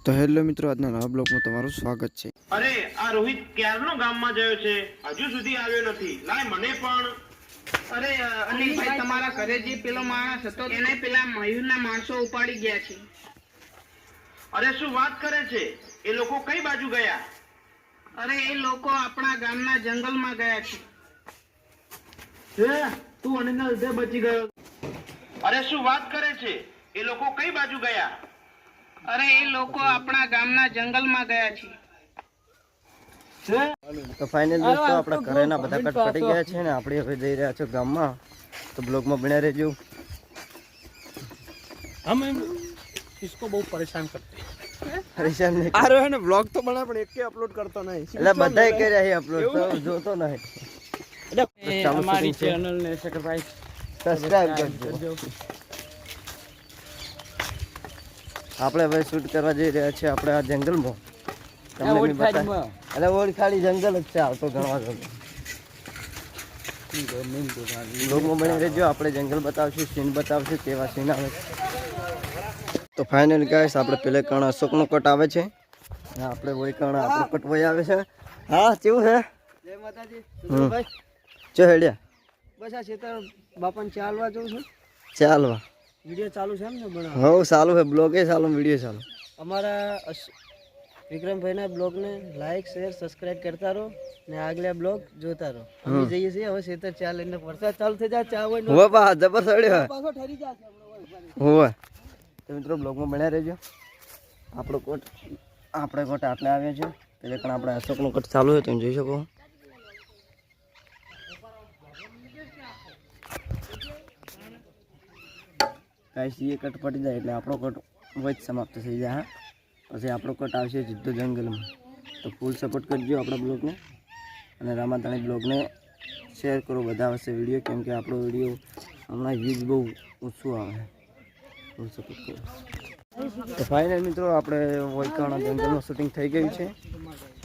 તો હેલો મિત્રો, આજના નવા બ્લોગમાં તમારું સ્વાગત છે। અરે આ રોહિત ક્યારનો ગામમાં ગયો છે, હજુ સુધી આવ્યો નથી। લાય મને પણ અરે અનિલભાઈ, તમારા ઘરે જે પેલો માણસ હતો એને પેલા મયુરના માણસો ઉપાડી ગયા છે। અરે શું વાત કરે છે? એ લોકો કઈ બાજુ ગયા? અરે એ લોકો આપણા ગામના જંગલમાં ગયા છે। હે, તું અનિલના લીધે બચી ગયો? અરે શું વાત કરે છે? એ લોકો કઈ બાજુ ગયા? અરે એ લોકો આપણા ગામના જંગલમાં ગયા છે। તો ફાઇનલ દોસ્તો, આપણા ઘરેના બધા કટ પડી ગયા છે ને આપણે હવે જઈ રહ્યા છો ગામમાં। તો બ્લોગમાં બન્યા રહેજો। हम इसको बहुत परेशान करते हैं। પરેશાન નહીં આ રહ્યો ને બ્લોગ તો બના પણ એકે અપલોડ કરતો નહીં। એટલે બધાય કરી રહ્યા અપલોડ, તો જોતો નહીં। ચાલો हमारी shooting છે। चैनल ने सब्सक्राइब સબસ્ક્રાઇબ કરજો। આપણે હવે શૂટ કરવા જઈ રહ્યા છીએ આપણે આ જંગલમાં। તમને બી બતાય એટલે ઓળખાડી જંગલ જ છે, આવતો ગણવા જતો। બ્લોગમાં બની રહેજો, આપણે જંગલ બતાવશું, સીન બતાવશું, કેવા સીન આવે છે। તો ફાઇનલ ગાઈસ, આપણે પેલે કણ અશોકનો કટ આવે છે ને આપણે વોય કણ આપણો કટ વોય આવે છે। હા, કેવું છે? જય માતાજી ભાઈ ચો હેડ્યા બસ આ ખેતર બાપાને ચાલવા જવું છું। ચાલવા વિડીયો ચાલુ છે એમ ને બના હવ ચાલુ છે, બ્લોગે ચાલુ, વિડીયો ચાલુ। અમારા વિક્રમભાઈના બ્લોગને લાઈક શેર સબસ્ક્રાઇબ કરતા રહો ને આગલા બ્લોગ જોતા રહો। અમે જઈએ છીએ હવે ખેતર ચા લઈને, વરસાદ ચાલુ થઈ જાય, ચા હોય હોવે પા જબર સડ્યો પાછો ઠરી જશે હોવે। તો મિત્રો બ્લોગમાં બન્યા રહેજો। આપણો કોટ આપણે કોટ આટલે આવ્યા છે, પેલે પણ આપણે અશોકનો કટ ચાલુ છે, તમે જોઈ શકો। ગાઈસ, એ કટ પડી જાય એટલે આપણો કટ વચ સમાપ્ત થઈ જાય। હા, પછી આપણો કટ આવશે સીધો જંગલમાં। તો ફૂલ સપોર્ટ કરજો આપણા બ્લોગને અને રામાતાણી બ્લોગને શેર કરો, બધા આવશે વિડીયો, કેમ કે આપણો વિડીયો હમણાં વ્યૂઝ બહુ ઓછું આવે। ફૂલ સપોર્ટ કરો। તો ફાઇનલ મિત્રો, આપણે વોયકાણા જંગલમાં શૂટિંગ થઈ ગયું છે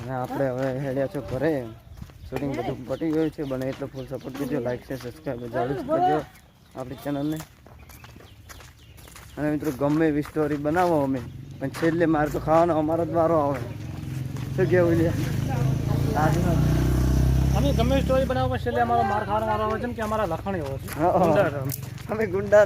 અને આપણે હવે હેડ્યા છો ઘરે। શૂટિંગ બધું પટી ગયું છે, બને એટલો ફૂલ સપોર્ટ કરજો, લાઈક છે સબસ્ક્રાઈબ જરૂર કરજો આપણી ચેનલને। અને મિત્રો ગમે એવી સ્ટોરી બનાવો અમે, પણ છેલ્લે મારે તો ખાવાનો અમારો જ વારો આવે। શું કેવું લે? અમે ગમે સ્ટોરી બનાવવા છેલ્લે અમારો માર ખાવાનો વારો આવે છે કે અમારા લખણ એવો છે। અમે ગુંડા